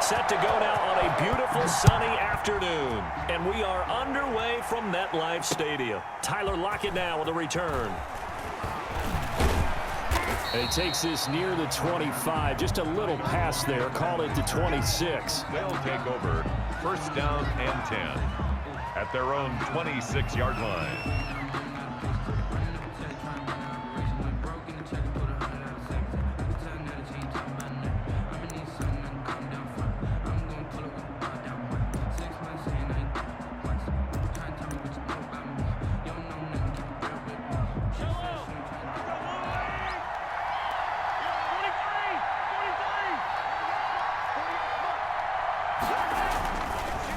set to go now on a beautiful sunny afternoon. And we are underway from MetLife Stadium. Tyler Lockett now with a return. And he takes this near the 25. Just a little pass there. Call it the 26. They'll take over. First down and 10 at their own 26-yard line.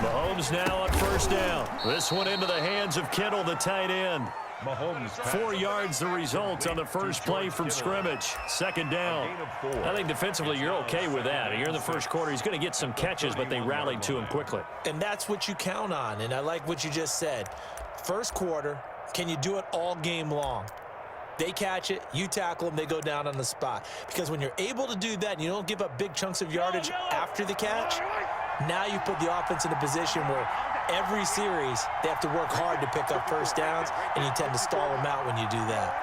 Mahomes now on first down. This one into the hands of Kittle, the tight end. Mahomes 4 yards the result on the first play from scrimmage. Second down. I think defensively you're okay with that. Here in the first quarter, he's going to get some catches, but they rallied to him quickly. And that's what you count on, and I like what you just said. First quarter, can you do it all game long? They catch it, you tackle them, they go down on the spot. Because when you're able to do that and you don't give up big chunks of yardage after the catch, now you put the offense in a position where every series they have to work hard to pick up first downs, and you tend to stall them out when you do that.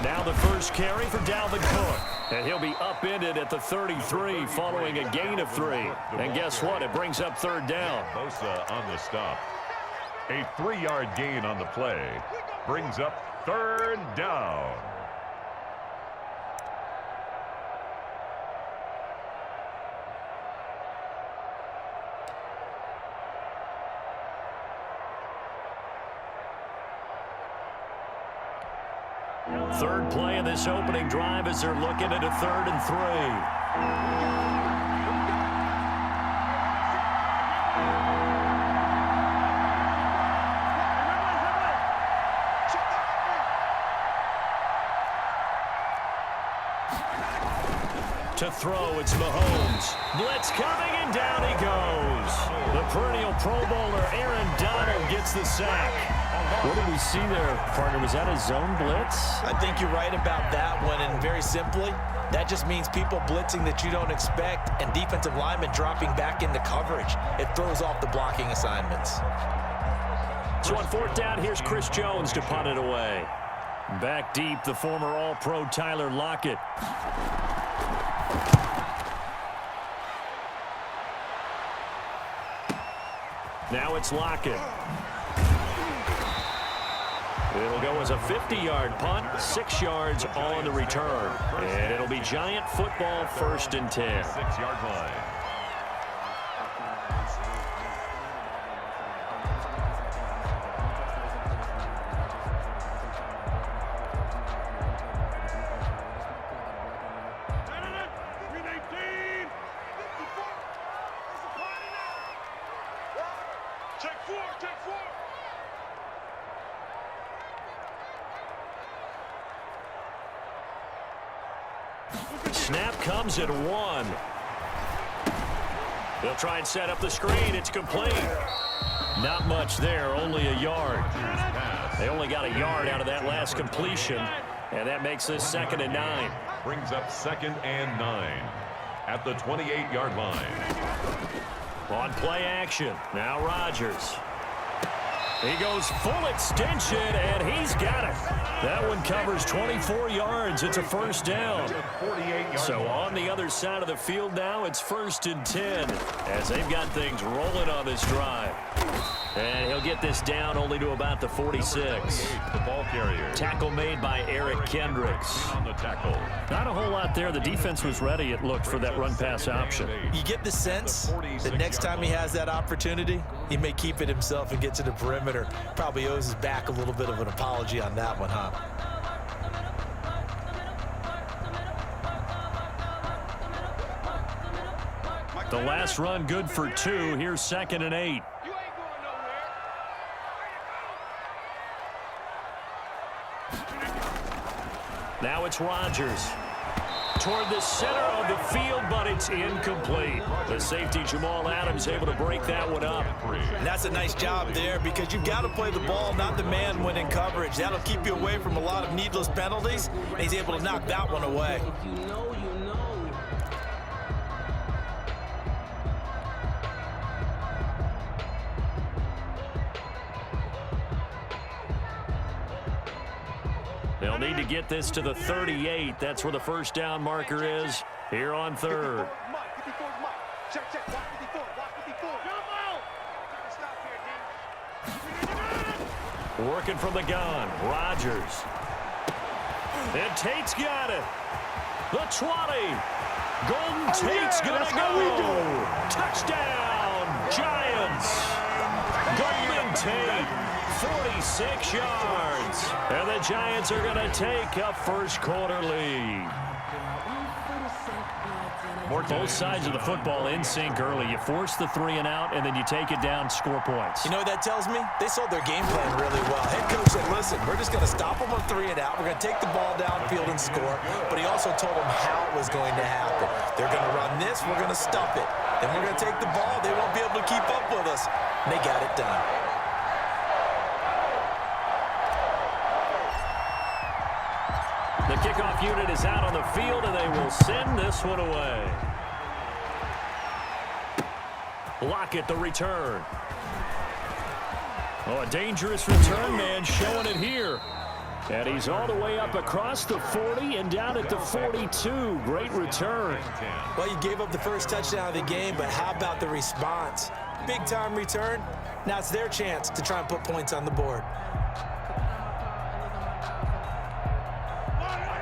Now the first carry for Dalvin Cook. And he'll be upended at the 33 following a gain of 3. And guess what? It brings up third down. Bosa on the stop. A 3-yard gain on the play brings up third down. Third play of this opening drive as they're looking at a 3rd and 3. To throw, it's Mahomes. Blitz coming, and down he goes. The perennial Pro Bowler Aaron Donald gets the sack. What did we see there, partner? Was that a zone blitz? I think you're right about that one, and very simply, that just means people blitzing that you don't expect and defensive linemen dropping back into coverage. It throws off the blocking assignments. So on 4th down, here's Chris Jones to punt it away. Back deep, the former All-Pro Tyler Lockett. Now it's Lockett. It'll go as a 50-yard punt, 6 yards on the return. And it'll be Giant football, 1st and 10. 6-yard line. Snap comes at 1. They'll try and set up the screen. It's complete. Not much there, only a yard. They only got a yard out of that last completion, and that makes this 2nd and 9. Brings up 2nd and 9 at the 28-yard line. On play action, now Rodgers. He goes full extension, and he's got it. That one covers 24 yards. It's a 1st down. So on the other side of the field now, it's 1st and 10 as they've got things rolling on this drive. And he'll get this down only to about the 46. The ball carrier. Tackle made by Eric Kendricks. On the tackle. Not a whole lot there. The defense was ready, it looked, for that run-pass option. You get the sense that next time he has that opportunity, he may keep it himself and get to the perimeter. Probably owes his back a little bit of an apology on that one, huh? The last run good for 2. Here's 2nd and 8. Now it's Rodgers. Toward the center of the field, but it's incomplete. The safety, Jamal Adams, able to break that one up. And that's a nice job there because you've got to play the ball, not the man when in coverage. That'll keep you away from a lot of needless penalties, and he's able to knock that one away. They'll need to get this to the 38. That's where the first down marker is here on third. Working from the gun, Rodgers. And Tate's got it. The 20. Golden Tate's going to go. Touchdown, Giants. Golden Tate, 46 yards. And the Giants are going to take a first quarter lead. Both sides of the football in sync early. You force the 3 and out, and then you take it down, score points. You know what that tells me? They sold their game plan really well. Head coach said, listen, we're just going to stop them on 3 and out. We're going to take the ball downfield and score. But he also told them how it was going to happen. They're going to run this. We're going to stuff it. Then we're going to take the ball. They won't be able to keep up with us. And they got it done. The kickoff unit is out on the field, and they will send this one away. Lockett, the return. Oh, a dangerous return man showing it here. And he's all the way up across the 40 and down at the 42. Great return. Well, you gave up the first touchdown of the game, but how about the response? Big-time return. Now it's their chance to try and put points on the board.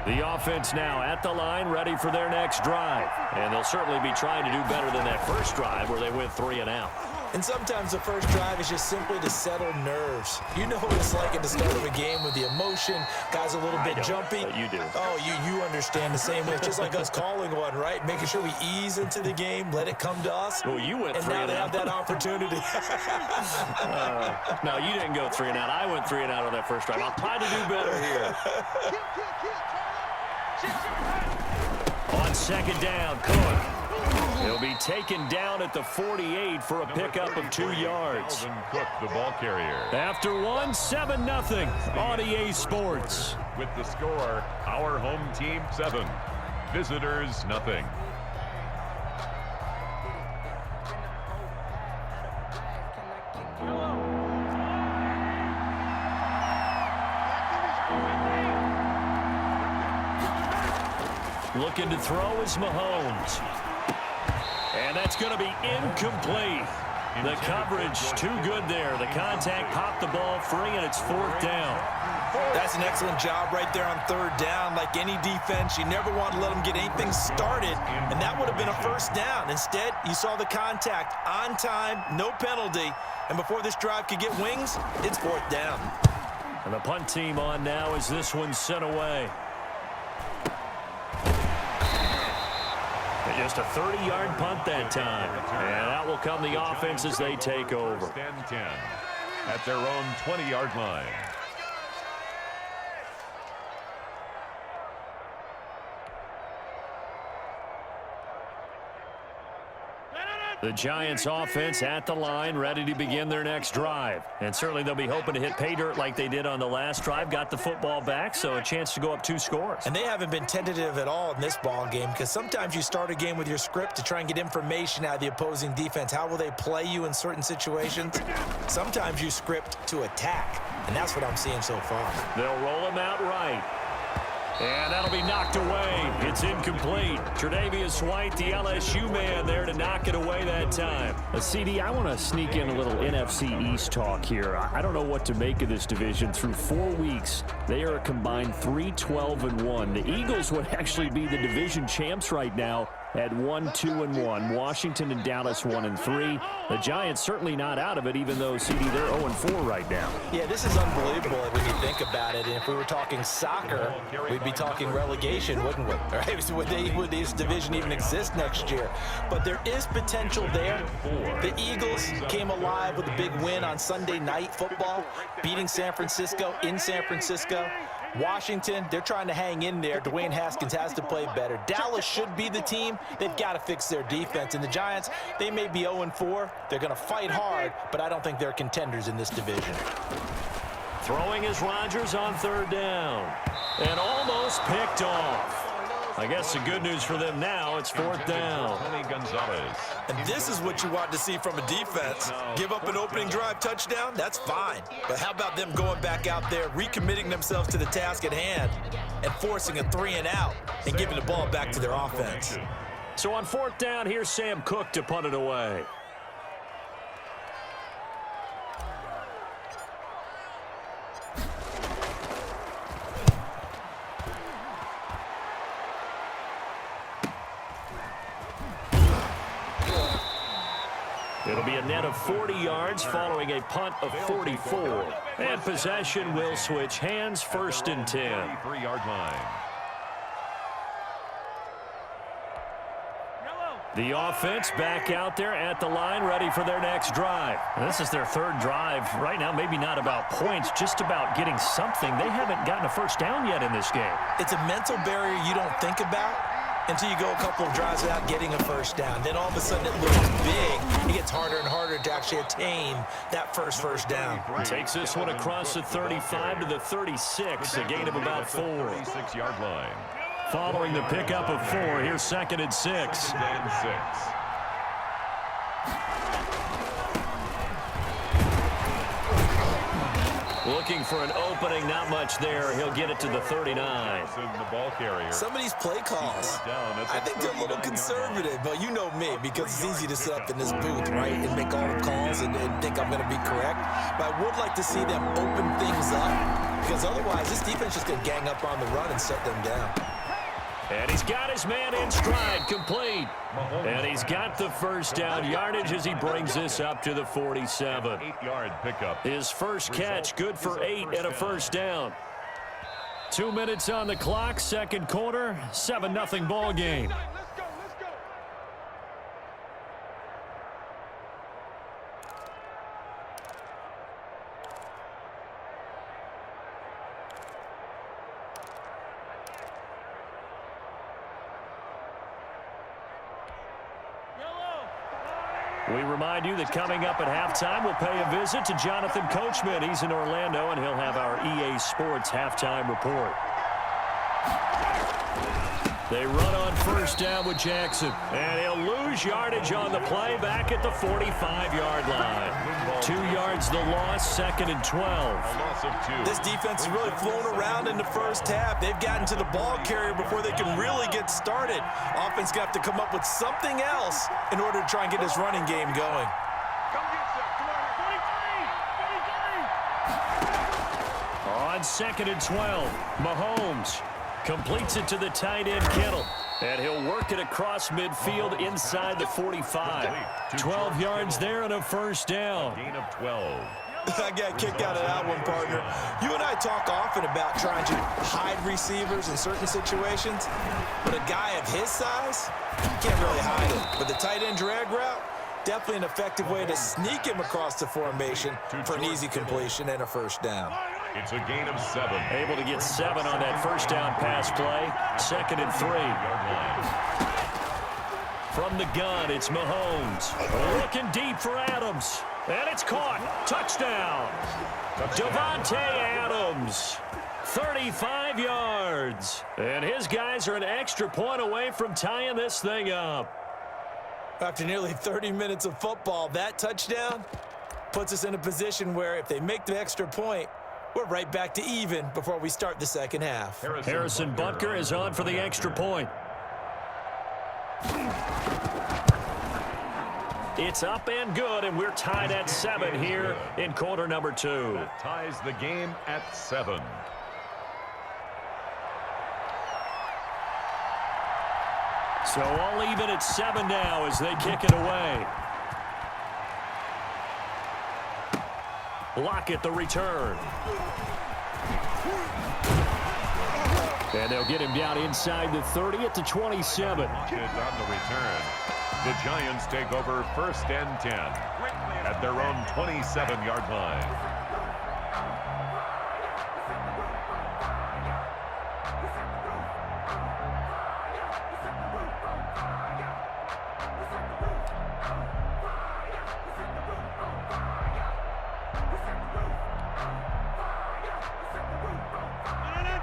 The offense now at the line, ready for their next drive. And they'll certainly be trying to do better than that first drive where they went 3 and out. And sometimes the first drive is just simply to settle nerves. You know what it's like at the start of a game with the emotion. Guys a little bit jumpy. But you do. Oh, you understand the same way. It's just like us calling one, right? Making sure we ease into the game, let it come to us. Well, you went 3 and now and they out. have that opportunity. No, you didn't go 3 and out. I went 3 and out on that first drive. I'll try to do better here. On second down, Cook. He'll be taken down at the 48 for a pickup of 2 yards. Cook, the ball carrier. After 1-7-0 on EA Sports. With the score, our home team 7, visitors nothing. Looking to throw is Mahomes. And that's going to be incomplete. The coverage too good there. The contact popped the ball free, and it's 4th down. That's an excellent job right there on 3rd down. Like any defense, you never want to let them get anything started, and that would have been a first down. Instead, you saw the contact on time, no penalty, and before this drive could get wings, it's 4th down. And the punt team on now as this one's sent away. Just a 30-yard punt that time. And out will come the offense as they take over. 10 at their own 20-yard line. The Giants offense at the line, ready to begin their next drive. And certainly they'll be hoping to hit pay dirt like they did on the last drive. Got the football back, so a chance to go up 2 scores. And they haven't been tentative at all in this ball game, because sometimes you start a game with your script to try and get information out of the opposing defense. How will they play you in certain situations? Sometimes you script to attack, and that's what I'm seeing so far. They'll roll him out right. And that'll be knocked away. It's incomplete. Tre'Davious White, the LSU man, there to knock it away that time. CD, I want to sneak in a little NFC East talk here. I don't know what to make of this division. Through 4 weeks, they are a combined 3-12-1. The Eagles would actually be the division champs right now at 1-2-1. Washington and Dallas 1-3. The Giants certainly not out of it, even though, CD, they're 0-4 right now. Yeah, this is unbelievable when you think about it. And if we were talking soccer, we'd be talking relegation, wouldn't we? Right? Would this division even exist next year? But there is potential there. The Eagles came alive with a big win on Sunday Night Football, beating San Francisco in San Francisco. Washington, they're trying to hang in there. Dwayne Haskins has to play better. Dallas should be the team. They've got to fix their defense. And the Giants, they may be 0-4. They're going to fight hard, but I don't think they're contenders in this division. Throwing is Rodgers on 3rd down. And almost picked off. I guess the good news for them now, it's 4th down. And this is what you want to see from a defense. Give up an opening drive touchdown, that's fine. But how about them going back out there, recommitting themselves to the task at hand, and forcing a 3-and-out and giving the ball back to their offense. So on 4th down, here's Sam Cook to punt it away. It'll be a net of 40 yards following a punt of 44. And possession will switch hands, 1st and 10. 3-yard line. The offense back out there at the line, ready for their next drive. This is their 3rd drive. Right now, maybe not about points, just about getting something. They haven't gotten a first down yet in this game. It's a mental barrier you don't think about until you go a couple of drives without getting a first down. Then all of a sudden it looks big. It gets harder and harder to actually attain that first down. Takes this one across the 35 to the 36, a gain of about 4. 36-yard line. Following the pickup of 4, here's 2nd and 6. Looking for an opening, not much there. He'll get it to the 39. Some of these play calls, I think they're a little conservative, but you know me, because it's easy to sit up in this booth, right, and make all the calls and think I'm going to be correct. But I would like to see them open things up, because otherwise this defense is just going to gang up on the run and shut them down. And he's got his man in stride, complete. And he's got the first down yardage as he brings this up to the 47. 8-yard pickup. His first catch, good for 8 and a first down. 2 minutes on the clock, 2nd quarter, 7-0 ball game. We remind you that coming up at halftime, we'll pay a visit to Jonathan Coachman. He's in Orlando, and he'll have our EA Sports halftime report. They run on first down with Jackson, and he'll lose yardage on the play back at the 45-yard line. 2 yards the loss, 2nd and 12. This defense has really flown around in the first half. They've gotten to the ball carrier before they can really get started. Offense going to have to come up with something else in order to try and get this running game going. On 2nd and 12, Mahomes completes it to the tight end, Kittle. And he'll work it across midfield inside the 45. 12 yards there and a first down. Gain of 12. I got kicked out of that one, partner. You and I talk often about trying to hide receivers in certain situations, but a guy of his size, you can't really hide him. But the tight end drag route, definitely an effective way to sneak him across the formation for an easy completion and a first down. It's a gain of 7. Able to get 7 on that first down pass play. 2nd and 3. From the gun, it's Mahomes. Looking deep for Adams. And it's caught. Touchdown. Devontae Adams. 35 yards. And his guys are an extra point away from tying this thing up. After nearly 30 minutes of football, that touchdown puts us in a position where if they make the extra point, we're right back to even before we start the second half. Harrison Butker is on for the extra point. It's up and good, and we're tied at 7 here in quarter number 2. That ties the game at 7. So all even at 7 now as they kick it away. Lockett the return. And they'll get him down inside the 30 at the 27. Lockett on the return. The Giants take over 1st and 10 at their own 27-yard line.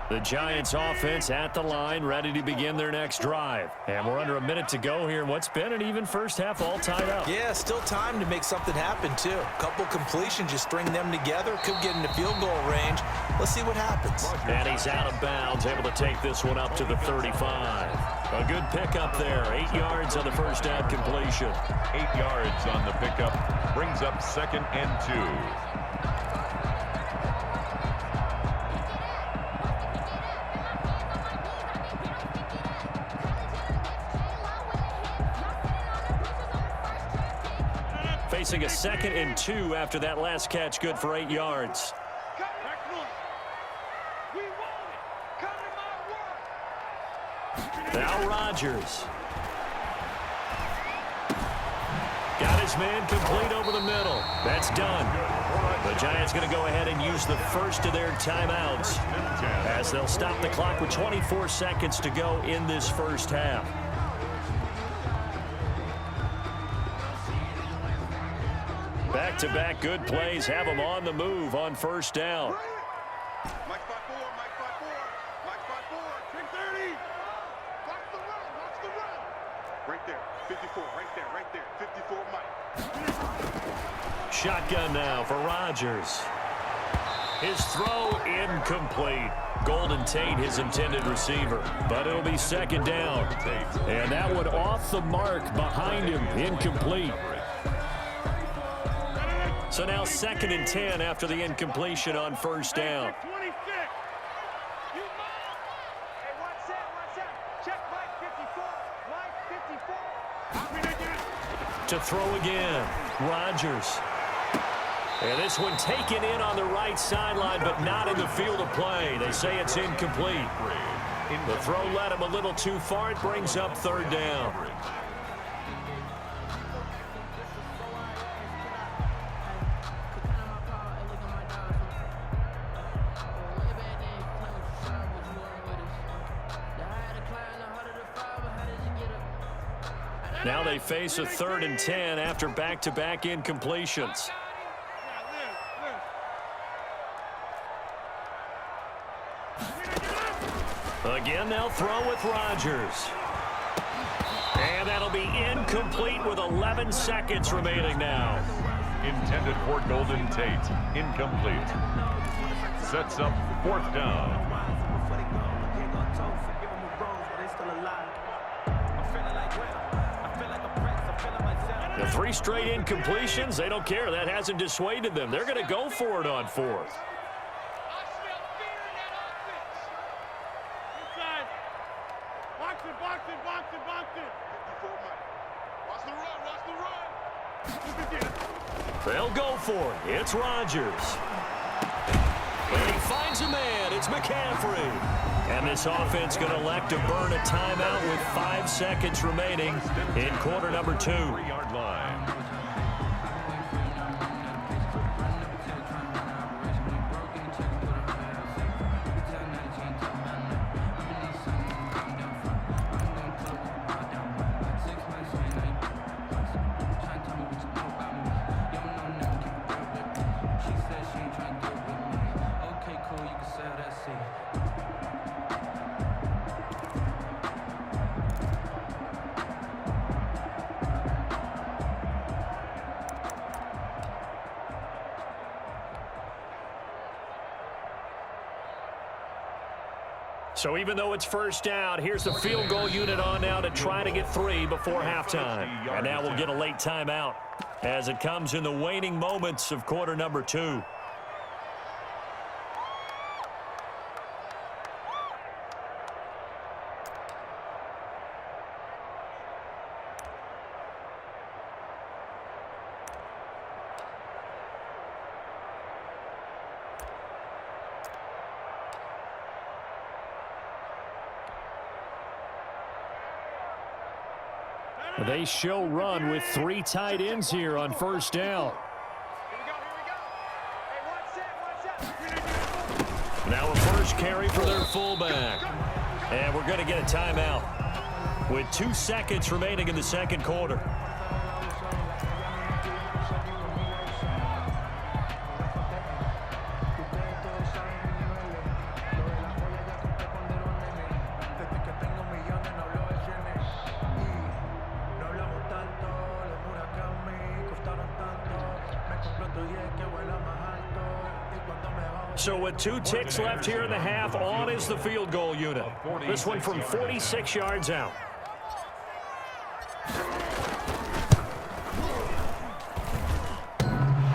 The Giants offense at the line, ready to begin their next drive. And we're under a minute to go here in what's been an even first half, all tied up. Yeah, still time to make something happen, too. A couple completions, just string them together. Could get into field goal range. Let's see what happens. And he's out of bounds, able to take this one up to the 35. A good pickup there. 8 yards on the first down completion. 8 yards on the pickup. Brings up 2nd and 2. Facing a 2nd and 2 after that last catch, good for 8 yards. Now Rodgers. Got his man complete over the middle. That's done. The Giants going to go ahead and use the first of their timeouts as they'll stop the clock with 24 seconds to go in this first half. Back-to-back good plays have them on the move on first down. Mike 5-4, Mike 5-4, Mike 5-4, 10-30. Watch the run, watch the run. Right there, 54, right there, 54, Mike. Shotgun now for Rodgers. His throw incomplete. Golden Tate, his intended receiver. But it'll be 2nd down. And that one off the mark behind him, incomplete. So now 2nd and 10 after the incompletion on first down. To throw again, Rodgers. And this one taken in on the right sideline, but not in the field of play. They say it's incomplete. The throw led him a little too far. It brings up 3rd down. Now they face a 3rd and 10 after back-to-back incompletions. Again, they'll throw with Rodgers. And that'll be incomplete with 11 seconds remaining now. Intended for Golden Tate. Incomplete. Sets up 4th down. The 3 straight incompletions, they don't care. That hasn't dissuaded them. They're going to go for it on 4th. They'll go for it. It's Rodgers. And he finds a man. It's McCaffrey. And this offense going to elect to burn a timeout with 5 seconds remaining in quarter number 2. 3-yard line. So even though it's first down, here's the field goal unit on now to try to get 3 before halftime. And now we'll get a late timeout as it comes in the waning moments of quarter number 2. They show run with 3 tight ends here on first down. Now a first carry for their fullback. And we're going to get a timeout with 2 seconds remaining in the second quarter. So with 2 ticks left here in the half, on is the field goal unit. This one from 46 yards out.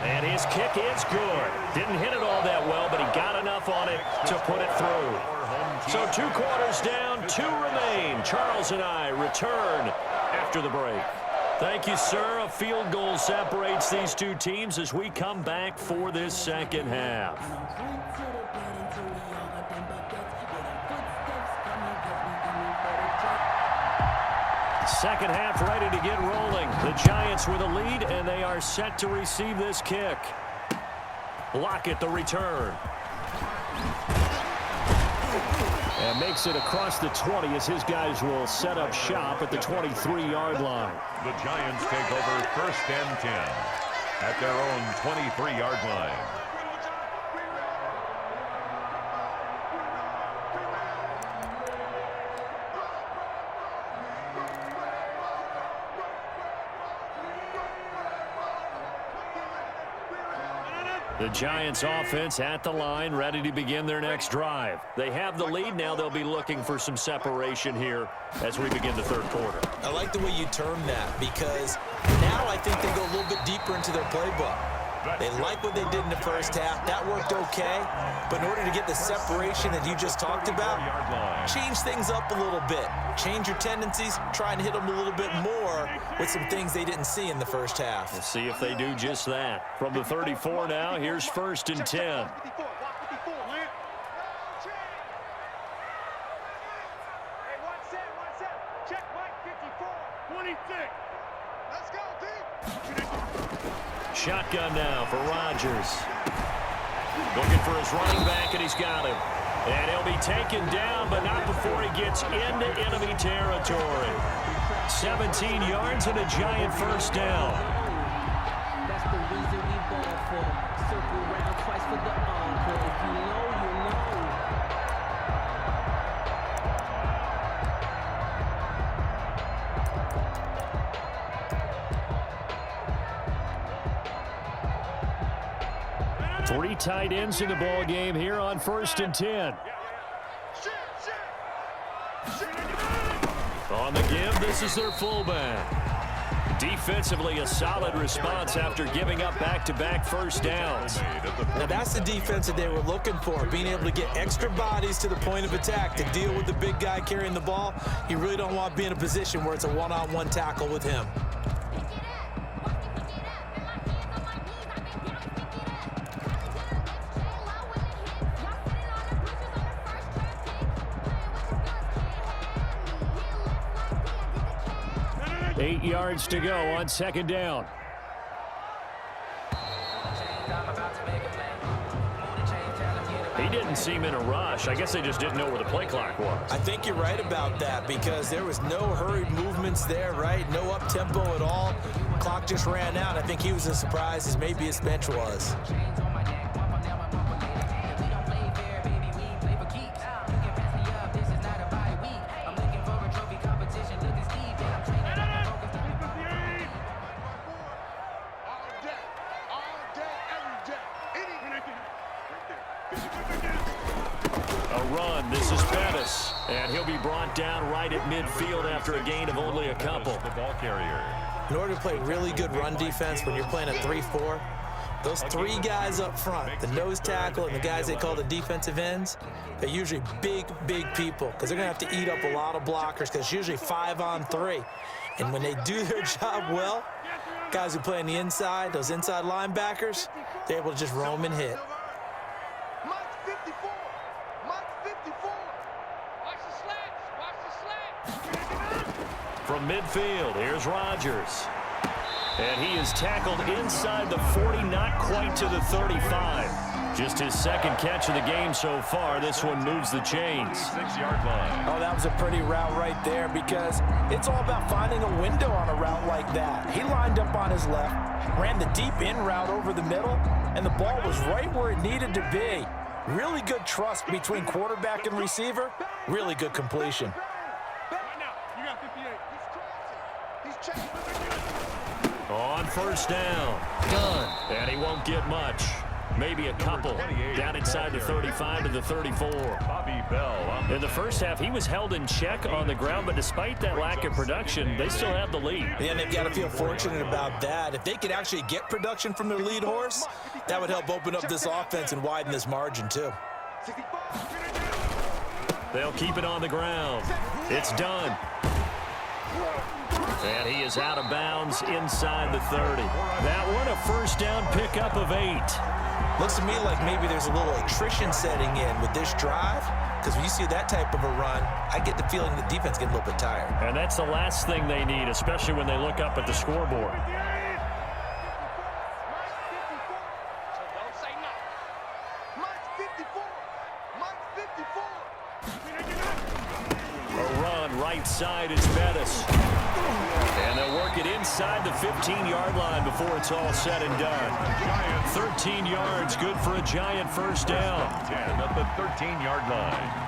And his kick is good. Didn't hit it all that well, but he got enough on it to put it through. So 2 quarters down, 2 remain. Charles and I return after the break. Thank you, sir. A field goal separates these 2 teams as we come back for this second half. Second half ready to get rolling. The Giants with a lead, and they are set to receive this kick. Lockett the return. And makes it across the 20 as his guys will set up shop at the 23-yard line. The Giants take over 1st and 10 at their own 23-yard line. The Giants offense at the line, ready to begin their next drive. They have the lead. Now they'll be looking for some separation here as we begin the 3rd quarter. I like the way you term that, because now I think they go a little bit deeper into their playbook. They like what they did in the first half. That worked okay. But in order to get the separation that you just talked about, change things up a little bit. Change your tendencies. Try and hit them a little bit more with some things they didn't see in the first half. We'll see if they do just that. From the 34 now, here's 1st and 10. Shotgun now for Rodgers. Looking for his running back, and he's got him. And he'll be taken down, but not before he gets into enemy territory. 17 yards and a Giant 1st down. That's the reason we ball for. Circle round twice for the encore. If you know, you know. 3 tight ends in the ball game here on 1st and 10. On the give, this is their fullback. Defensively, a solid response after giving up back-to-back 1st downs. Now that's the defense that they were looking for, being able to get extra bodies to the point of attack to deal with the big guy carrying the ball. You really don't want to be in a position where it's a one-on-one tackle with him. Eight yards to go on 2nd down. He didn't seem in a rush. I guess they just didn't know where the play clock was. I think you're right about that, because there was no hurried movements there, right? No up-tempo at all. Clock just ran out. I think he was as surprised as maybe his bench was. This is Pettis, and he'll be brought down right at midfield after a gain of only a couple. The ball carrier. In order to play really good run defense when you're playing a 3-4, those 3 guys up front, the nose tackle and the guys they call the defensive ends, they're usually big, big people, because they're going to have to eat up a lot of blockers, because it's usually 5-on-3. And when they do their job well, guys who play on the inside, those inside linebackers, they're able to just roam and hit. From midfield, here's Rodgers. And he is tackled inside the 40, not quite to the 35. Just his 2nd catch of the game so far. This one moves the chains. 6-yard line. Oh, that was a pretty route right there, because it's all about finding a window on a route like that. He lined up on his left, ran the deep in route over the middle, and the ball was right where it needed to be. Really good trust between quarterback and receiver. Really good completion. On 1st down, Dunn, and he won't get much. maybe a couple. Down inside the 35 to the 34. Bobby Bell. In the first half, he was held in check on the ground, but despite that lack of production, they still have the lead. And they've got to feel fortunate about that. If they could actually get production from their lead horse, that would help open up this offense and widen this margin too. They'll keep it on the ground. It's done. And he is out of bounds inside the 30. That one a first down pickup of 8. Looks to me like maybe there's a little attrition setting in with this drive, because when you see that type of a run, I get the feeling the defense getting a little bit tired. And that's the last thing they need, especially when they look up at the scoreboard. A run right side is Bettis. And they'll work it inside the 15-yard line before it's all said and done. 13 yards, good for a Giant first down. 10 at the 13-yard line.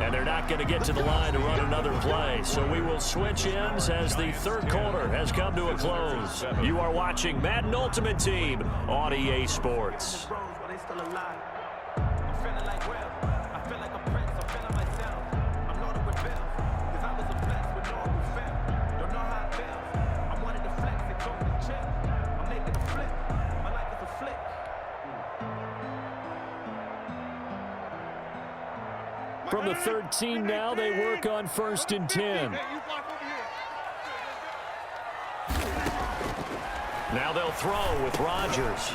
And they're not going to get to the line to run another play. So we will switch ends as the third quarter has come to a close. You are watching Madden Ultimate Team on EA Sports. From the 13 now, they work on 1st and 10. Now they'll throw with Rodgers.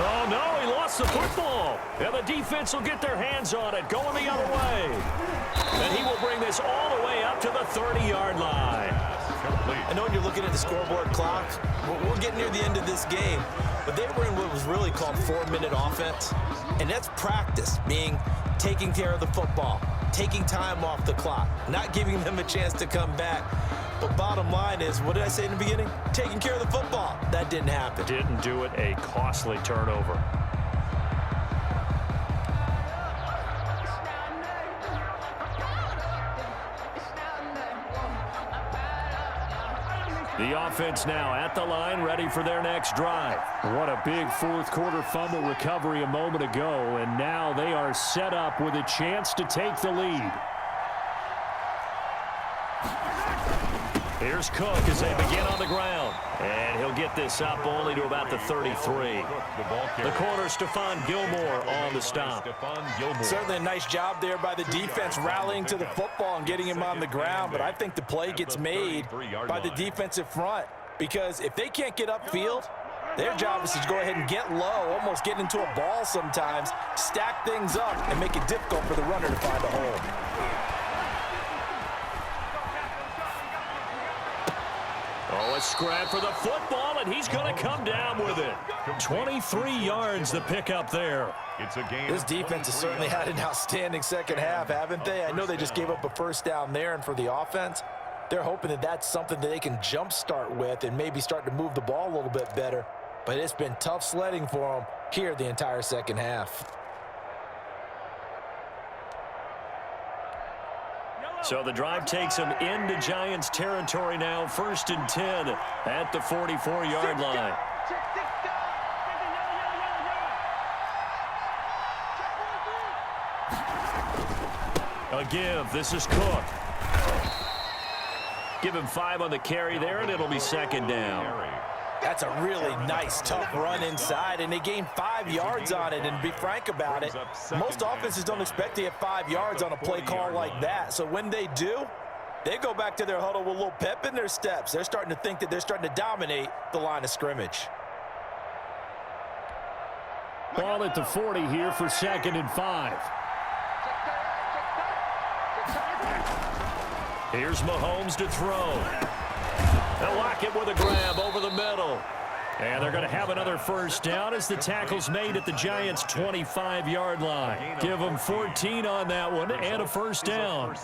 Oh, no, he lost the football. And the defense will get their hands on it, going the other way. And he will bring this all the way up to the 30-yard line. I know when you're looking at the scoreboard clock, we're getting near the end of this game, but they were in what was really called 4-minute offense. And that's practice, meaning taking care of the football, taking time off the clock, not giving them a chance to come back. But bottom line is, what did I say in the beginning? Taking care of the football. That didn't happen. Didn't do it, a costly turnover. The offense now at the line, ready for their next drive. What a big fourth quarter fumble recovery a moment ago, and now they are set up with a chance to take the lead. Here's Cook as they begin on the ground. And he'll get this up only to about the 33. The corner, Stephon Gilmore on the stop. Certainly a nice job there by the defense rallying to the football and getting him on the ground. But I think the play gets made by the defensive front, because if they can't get upfield, their job is to go ahead and get low, almost get into a ball sometimes, stack things up, and make it difficult for the runner to find a hole. Oh, a scrap for the football, and he's going to come down with it. 23 yards the pickup there. It's a game. This defense has certainly had an outstanding second half, haven't they? I know they just gave up a first down there, and for the offense, they're hoping that that's something that they can jumpstart with and maybe start to move the ball a little bit better. But it's been tough sledding for them here the entire second half. So the drive takes them into Giants territory now. 1st and 10 at the 44-yard line. A give. This is Cook. Give him 5 on the carry there, and it'll be 2nd down. That's a really nice, tough run inside, and they gained 5 yards on it. And to be frank about it, most offenses don't expect to get 5 yards on a play call like that. So when they do, they go back to their huddle with a little pep in their steps. They're starting to think that they're starting to dominate the line of scrimmage. Ball at the 40 here for 2nd and 5. Here's Mahomes to throw. They'll lock it with a grab over the middle. And they're going to have another first down as the tackle's made at the Giants' 25-yard line. Give them 14 on that one and a first down.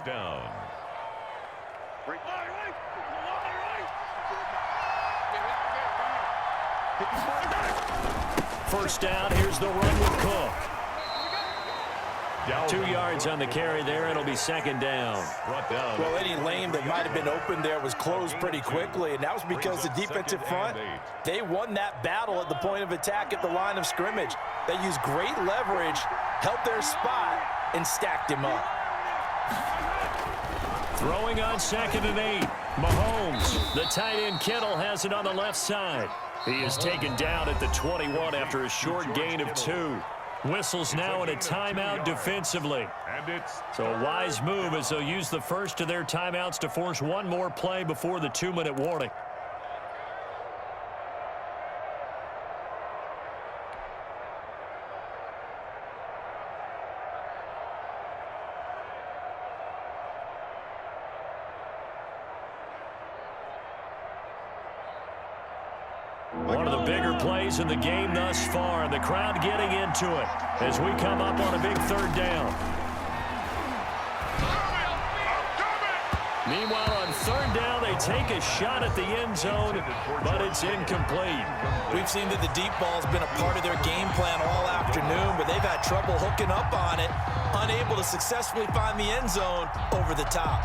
First down, here's the run with Cook. 2 yards on the carry there. It'll be second down. Brought down. Well, any lane that might have been open there was closed pretty quickly, and that was because the defensive front, they won that battle at the point of attack at the line of scrimmage. They used great leverage, held their spot, and stacked him up. Throwing on 2nd and 8. Mahomes, the tight end Kittle, has it on the left side. He is taken down at the 21 after a short gain of 2. Whistles now in a timeout defensively. So a wise move as they'll use the first of their timeouts to force one more play before the 2-minute warning. One of the bigger plays in the game thus far, and the crowd getting into it as we come up on a big 3rd down. Meanwhile, on 3rd down, they take a shot at the end zone, but it's incomplete. We've seen that the deep ball has been a part of their game plan all afternoon, but they've had trouble hooking up on it, unable to successfully find the end zone over the top.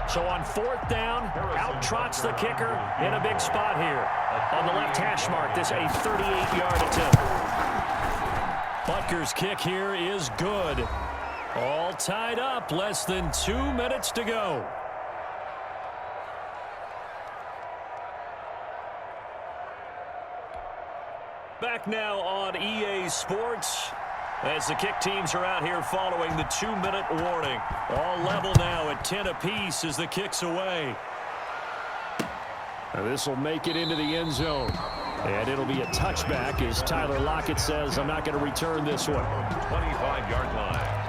So on 4th down, out trots the kicker in a big spot here. On the left hash mark, this a 38-yard attempt. Butker's kick here is good. All tied up, less than 2 minutes to go. Back now on EA Sports, as the kick teams are out here following the 2-minute warning. All level now at 10 apiece as the kick's away. This will make it into the end zone. And it'll be a touchback as Tyler Lockett says, I'm not going to return this one. 25-yard line.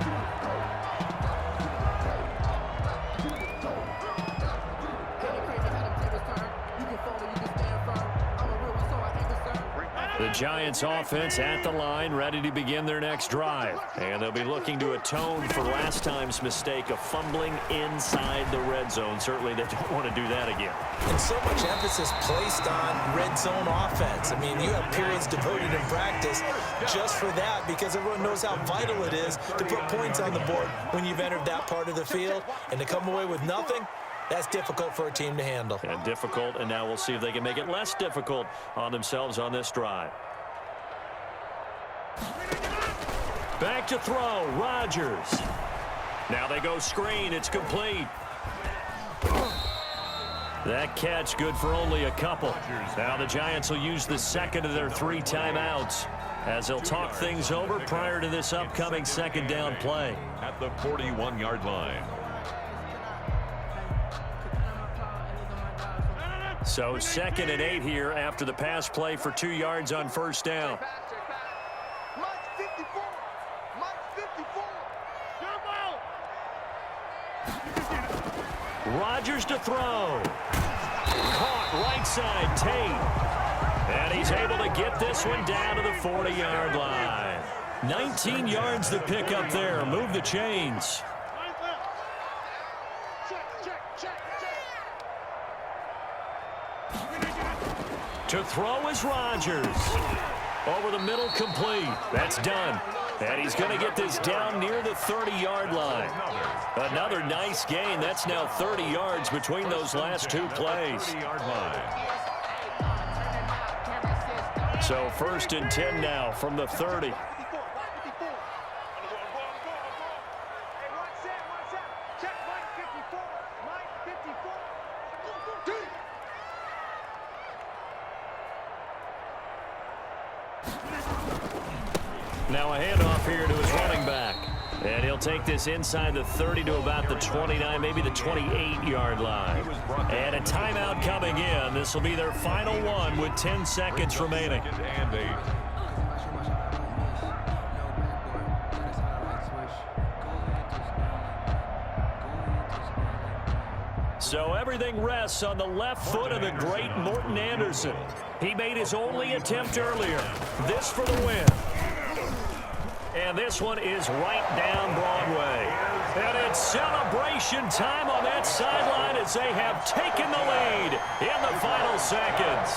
The Giants offense at the line, ready to begin their next drive. And they'll be looking to atone for last time's mistake of fumbling inside the red zone. Certainly they don't want to do that again. And so much emphasis placed on red zone offense. I mean, you have periods devoted in practice just for that because everyone knows how vital it is to put points on the board when you've entered that part of the field. And to come away with nothing, that's difficult for a team to handle. And difficult, and now we'll see if they can make it less difficult on themselves on this drive. Back to throw, Rodgers. Now they go screen, it's complete. That catch good for only a couple. Now the Giants will use the second of their 3 timeouts as they'll talk things over prior to this upcoming 2nd down play. At the 41-yard line. So 2nd and 8 here after the pass play for 2 yards on 1st down. Rodgers to throw. Caught right side, Tate. And he's able to get this one down to the 40-yard line. 19 yards to pick up there. Move the chains. To throw is Rodgers. Over the middle, complete. That's done. And he's going to get this down near the 30-yard line. Another nice gain. That's now 30 yards between those last 2 plays. So 1st and 10 now from the 30. Now a handoff here to his running back. And he'll take this inside the 30 to about the 29, maybe the 28-yard line. And a timeout coming in. This will be their final one with 10 seconds remaining. So everything rests on the left foot of the great Morton Anderson. He made his only attempt earlier. This for the win. And this one is right down Broadway. And it's celebration time on that sideline as they have taken the lead in the final seconds.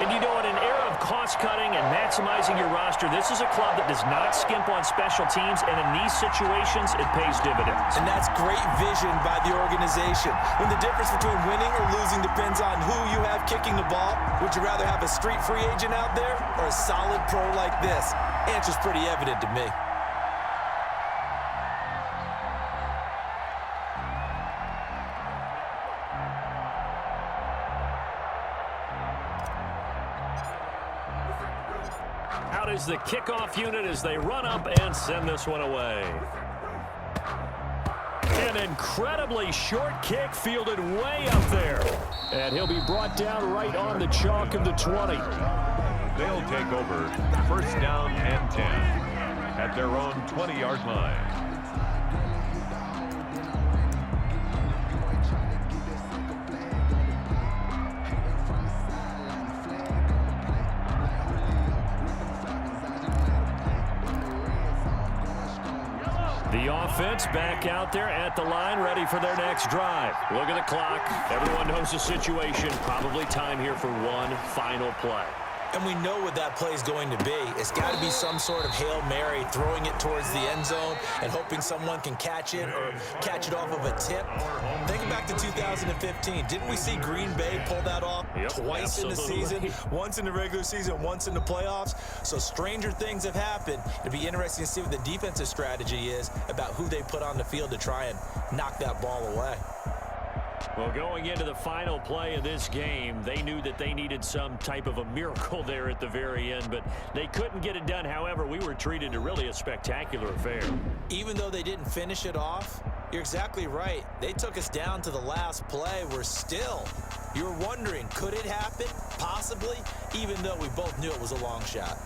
And you know, in an era of cost-cutting and maximizing your roster, this is a club that does not skimp on special teams, and in these situations, it pays dividends. And that's great vision by the organization. When the difference between winning or losing depends on who you have kicking the ball, would you rather have a street free agent out there or a solid pro like this? Answer's pretty evident to me. Out is the kickoff unit as they run up and send this one away. An incredibly short kick fielded way up there. And he'll be brought down right on the chalk of the 20. They'll take over first down and 10 at their own 20-yard line. The offense back out there at the line, ready for their next drive. Look at the clock. Everyone knows the situation. Probably time here for one final play. And we know what that play is going to be. It's got to be some sort of Hail Mary, throwing it towards the end zone and hoping someone can catch it or catch it off of a tip. Thinking back to 2015, didn't we see Green Bay pull that off twice in the season? Once in the regular season, once in the playoffs. So stranger things have happened. It'll be interesting to see what the defensive strategy is about who they put on the field to try and knock that ball away. Well, going into the final play of this game, they knew that they needed some type of a miracle there at the very end, but they couldn't get it done. However, we were treated to really a spectacular affair. Even though they didn't finish it off, you're exactly right. They took us down to the last play. You're wondering, could it happen? Possibly, even though we both knew it was a long shot.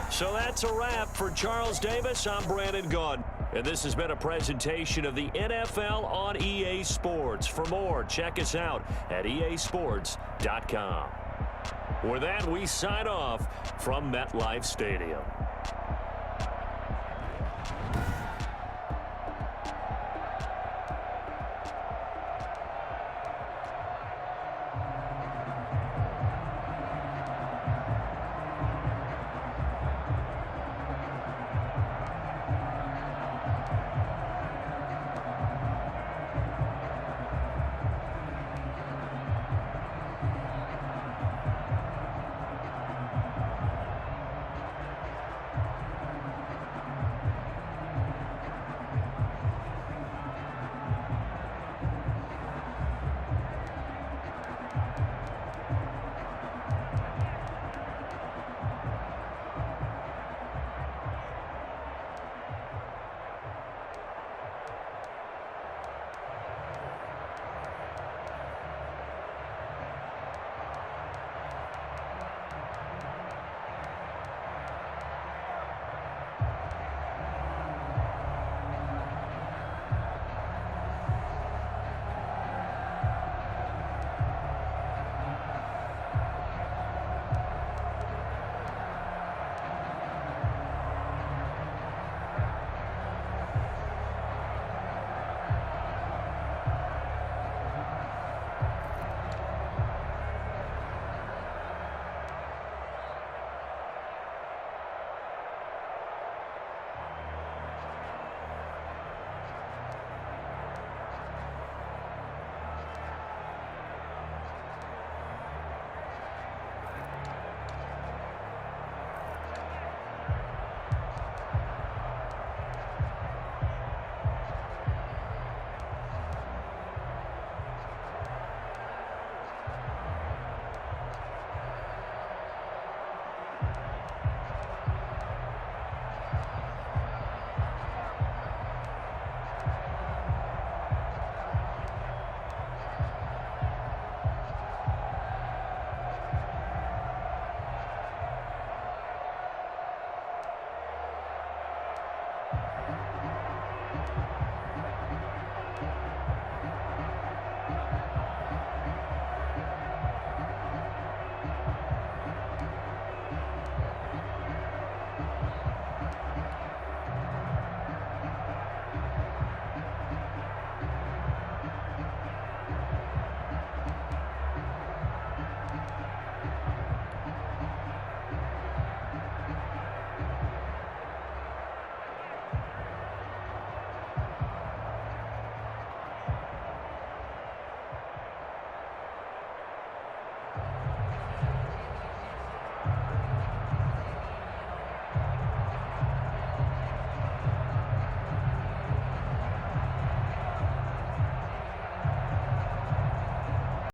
So that's a wrap for Charles Davis. I'm Brandon Gaudin, and this has been a presentation of the NFL on EA Sports. For more, check us out at easports.com. With that, we sign off from MetLife Stadium.